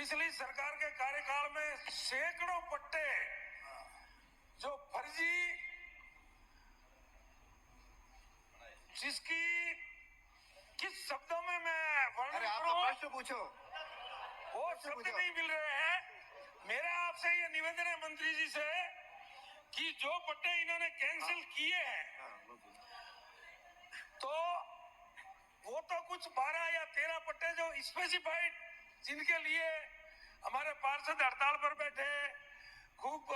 पिछली सरकार के कार्यकाल में सैकड़ों पट्टे जो फर्जी, जिसकी किस शब्दों में मैं वर्णन करूं, प्रश्न पूछो, वो शब्द नहीं मिल रहे हैं। मेरा आपसे ये निवेदन है मंत्री जी से कि जो पट्टे इन्होंने कैंसिल किए हैं तो वो तो कुछ 12 या 13 पट्टे जो स्पेसिफाइड, जिनके लिए हमारे पार्षद हड़ताल पर बैठे, खूब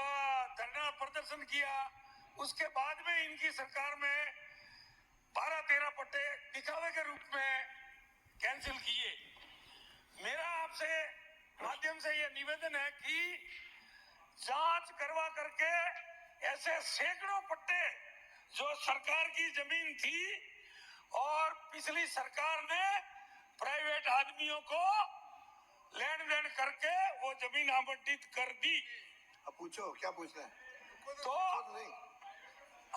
धरना प्रदर्शन किया, उसके बाद में इनकी सरकार में 12-13 पट्टे दिखावे के रूप में कैंसिल किए। मेरा आपसे माध्यम से यह निवेदन है कि जांच करवा करके ऐसे सैकड़ों पट्टे जो सरकार की जमीन थी और पिछली सरकार ने प्राइवेट आदमियों को लेन देन करके वो जमीन आवंटित कर दी। अब पूछो, क्या पूछना है? तो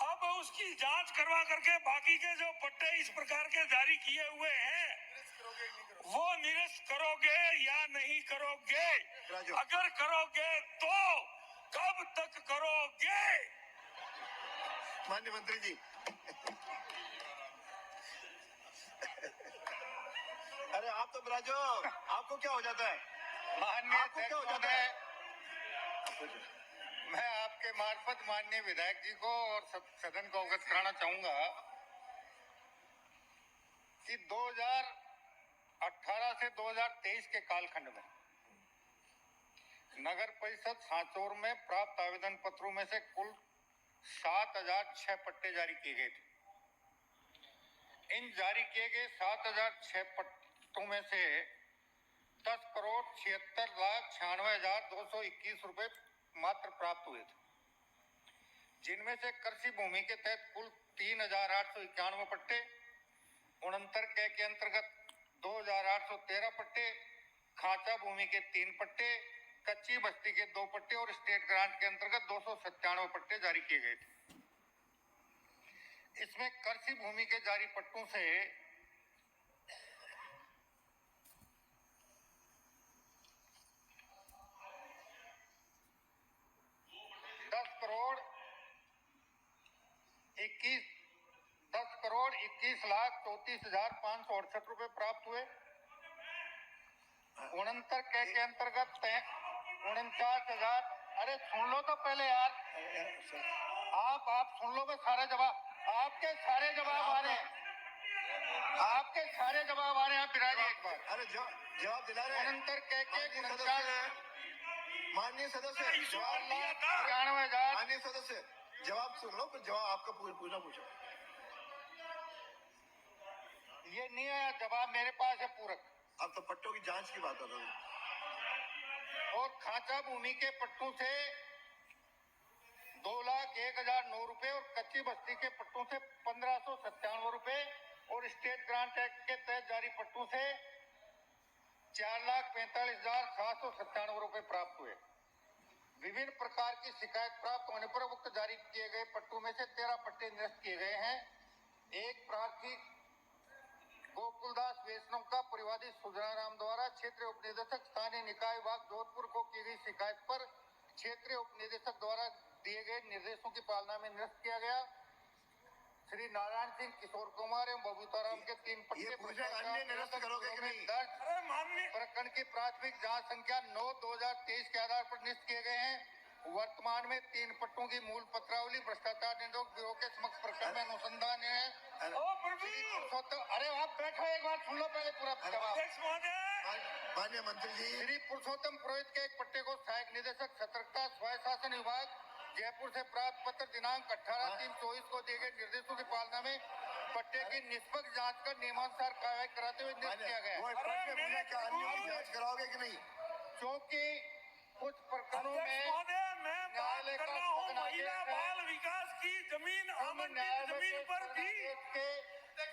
अब उसकी जांच करवा करके बाकी के जो पट्टे इस प्रकार के जारी किए हुए हैं वो निरस्त करोगे या नहीं करोगे? अगर करोगे तो कब तक करोगे? माननीय मंत्री जी, अरे आप तो राजो, आपको क्या हो जाता है? माननीय आपको क्या हो जाता है? मैं आपके मार्फत माननीय विधायक जी को और सदन को अवगत कराना चाहूंगा कि 2018 से 2023 के कालखंड में नगर परिषद सांचौर में प्राप्त आवेदन पत्रों में से कुल 7006 पट्टे जारी किए गए थे। इन जारी किए गए 7006 पट्टों में से 10,76,96,221 रुपए मात्र प्राप्त हुए थे, जिनमें से कृषि भूमि के तहत कुल 3,891 पट्टे, 69 के अंतर्गत 2,813 पट्टे, खांचा भूमि के 3 पट्टे, कच्ची बस्ती के 2 पट्टे और स्टेट ग्रांट के अंतर्गत 297 पट्टे जारी किए गए थे। इसमें कृषि भूमि के जारी पट्टों से 10,21,34,568 रुपए प्राप्त हुए। 69 के अंतर्गत 49,000। अरे सुन लो तो पहले यार, आप सुन लो। मैं सारा जवाब, आपके सारे जवाब आ रहे हैं, आपके सारे जवाब आ रहे हैं। आप बिराजिए एक बार। अरे जवाब दिला रहे हैं। 69 माननीय सदस्य, 4,91,000। माननीय सदस्य, जवाब सुन लो, फिर जवाब आपका पूछना पूछो। ये नहीं आया जवाब, मेरे पास है पूरक। अब तो पट्टों की जांच की बात हो रही है। और खांचा भूमि के पट्टों से 2,01,009 रुपए और कच्ची बस्ती के पट्टों से 1,597 रुपए और स्टेट ग्रांट एक्ट के तहत जारी पट्टों से 4,45,797 रुपए प्राप्त हुए। विभिन्न प्रकार की शिकायत प्राप्त होने पर उक्त जारी किए गए पट्टों में से 13 पट्टे निरस्त किए गए हैं। एक प्रार्थी गोकुलदास वैष्णव का परिवादी सुधाराम द्वारा क्षेत्रीय उपनिदेशक स्थानीय निकाय विभाग जोधपुर को की गई शिकायत पर क्षेत्रीय उपनिदेशक द्वारा दिए गए निर्देशों की पालना में निरस्त किया गया। श्री नारायण सिंह, किशोर कुमार एवं बबूताराम के 3 पट्टे निरस्त करोगे कि नहीं? दर्ज प्रकरण की प्राथमिक जांच संख्या 9/2023 के आधार पर निरस्त किए गए हैं। वर्तमान में 3 पट्टों की मूल पत्रावली भ्रष्टाचार निरोधक ब्यूरो के समक्ष प्रकरण में अनुसंधान है। अरे आप बैठो, एक बार सुन लो पहले पूरा जवाब। माननीय मंत्री जी, श्री पुरुषोत्तम पुरोहित के एक पट्टे को सहायक निदेशक सतर्कता स्वायत्त शासन विभाग जयपुर से प्राप्त पत्र दिनांक 18/3/24 को दिए गए निर्देशों की पालना में पट्टे की निष्पक्ष जांच कर नियमानुसार कार्रवाई कराते हुए नियुक्त किया गया। जांच कराओगे कि नहीं? क्योंकि कुछ प्रकरणों में मैं बात कर रहा हूँ महिला बाल विकास की जमीन आवंटित जमीन पर भी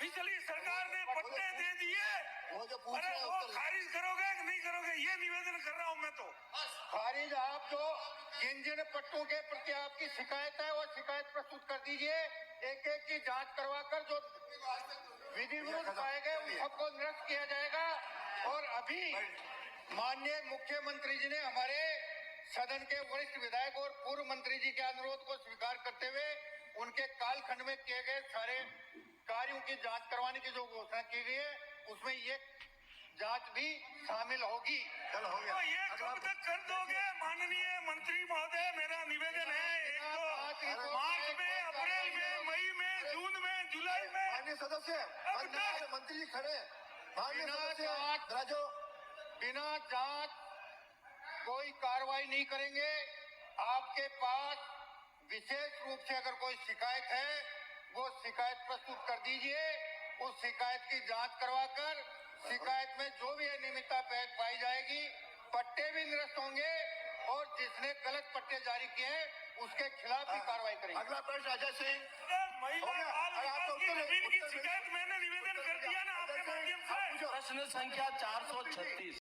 पिछली सरकार ने पट्टे दे दिए। वो जो पूछ अरे रहे हैं वो खारिज करोगे कि नहीं करोगे, ये निवेदन कर रहा हूँ मैं। तो खारिज, आप जो जिन पट्टों के प्रति आपकी शिकायत है वो शिकायत प्रस्तुत कर दीजिए। एक एक की जांच करवा कर जो विधि विरुद्ध पाए गए उन सबको निरस्त किया जाएगा। और अभी माननीय मुख्यमंत्री जी ने हमारे सदन के वरिष्ठ विधायक और पूर्व मंत्री जी के अनुरोध को स्वीकार करते हुए उनके कालखंड में किए गए सारे कार्यों की जांच करवाने की जो घोषणा की गई है उसमें ये जांच भी शामिल होगी। चलो हो गया। तो ये कब तक कर दोगे माननीय मंत्री महोदय? मेरा निवेदन है, एक तो मार्च में, अप्रैल में, मई में, जून में, जुलाई में। माननीय सदस्य, मंत्री जी खड़े हैं। माननीय सदस्य राजो, बिना जांच कोई कार्रवाई नहीं करेंगे। आपके पास विशेष रूप से अगर कोई शिकायत है वो शिकायत प्रस्तुत कर दीजिए। उस शिकायत की जांच करवाकर शिकायत में जो भी अनियमितता पाई जाएगी, पट्टे भी निरस्त होंगे और जिसने गलत पट्टे जारी किए हैं उसके खिलाफ भी कार्रवाई करेंगे। अगला प्रश्न अजय सिंह। महिला बाल विकास की जमीन की शिकायत मैंने निवेदन कर दिया ना आपके माध्यम से। प्रश्न संख्या 404